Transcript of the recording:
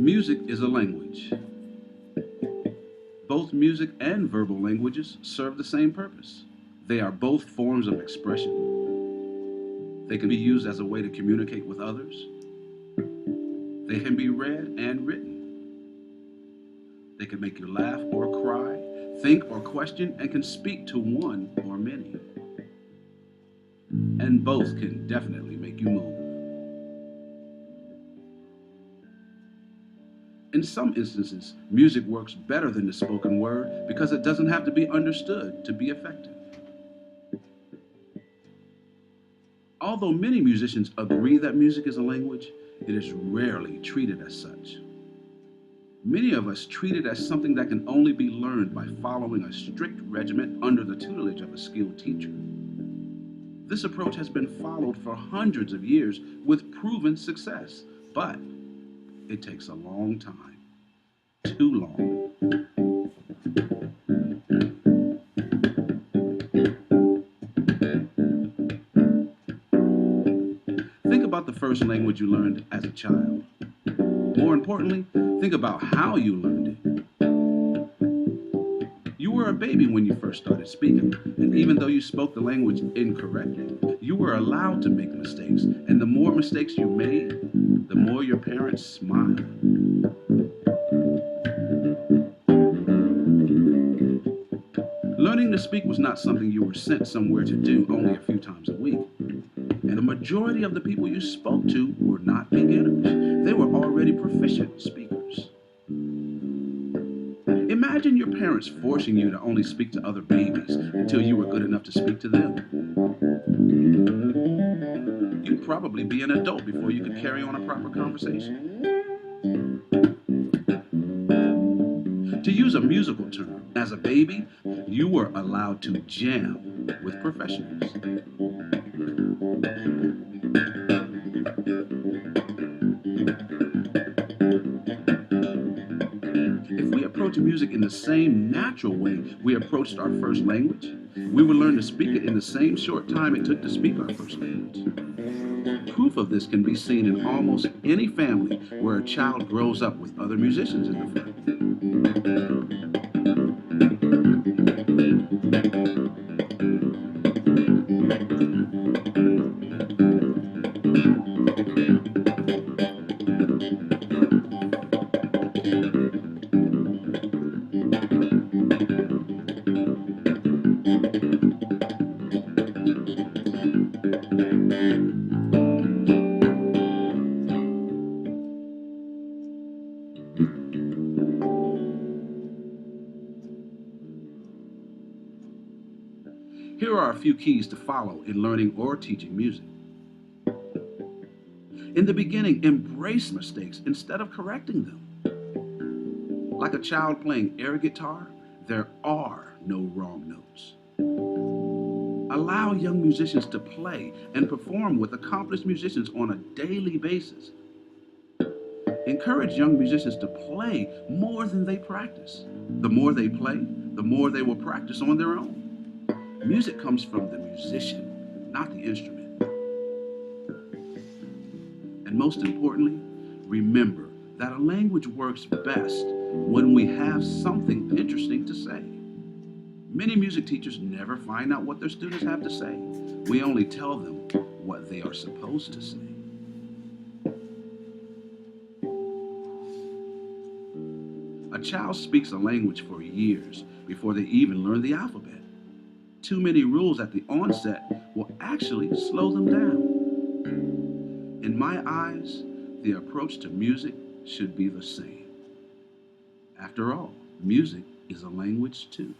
Music is a language. Both music and verbal languages serve the same purpose. They are both forms of expression. They can be used as a way to communicate with others. They can be read and written. They can make you laugh or cry, think or question, and can speak to one or many. And both can definitely make you move. In some instances, music works better than the spoken word because it doesn't have to be understood to be effective. Although many musicians agree that music is a language, it is rarely treated as such. Many of us treat it as something that can only be learned by following a strict regimen under the tutelage of a skilled teacher. This approach has been followed for hundreds of years with proven success, but it takes a long time, too long. Think about the first language you learned as a child. More importantly, think about how you learned it. You were a baby when you first started speaking, and even though you spoke the language incorrectly, you were allowed to make mistakes, and the more mistakes you made, the more your parents smiled. Learning to speak was not something you were sent somewhere to do only a few times a week. And the majority of the people you spoke to were not beginners. They were already proficient speakers. Imagine your parents forcing you to only speak to other babies until you were good enough to speak to them. You'd probably be an adult before you could carry on a proper conversation. To use a musical term, as a baby, you were allowed to jam with professionals. If we approach music in the same natural way we approached our first language, we would learn to speak it in the same short time it took to speak our first language. Proof of this can be seen in almost any family where a child grows up with other musicians in the family. Here are a few keys to follow in learning or teaching music. In the beginning, embrace mistakes instead of correcting them. Like a child playing air guitar, there are no wrong notes. Allow young musicians to play and perform with accomplished musicians on a daily basis. Encourage young musicians to play more than they practice. The more they play, the more they will practice on their own. Music comes from the musician, not the instrument. And most importantly, remember that a language works best when we have something interesting to say. Many music teachers never find out what their students have to say. We only tell them what they are supposed to say. A child speaks a language for years before they even learn the alphabet. Too many rules at the onset will actually slow them down. In my eyes, the approach to music should be the same. After all, music is a language too.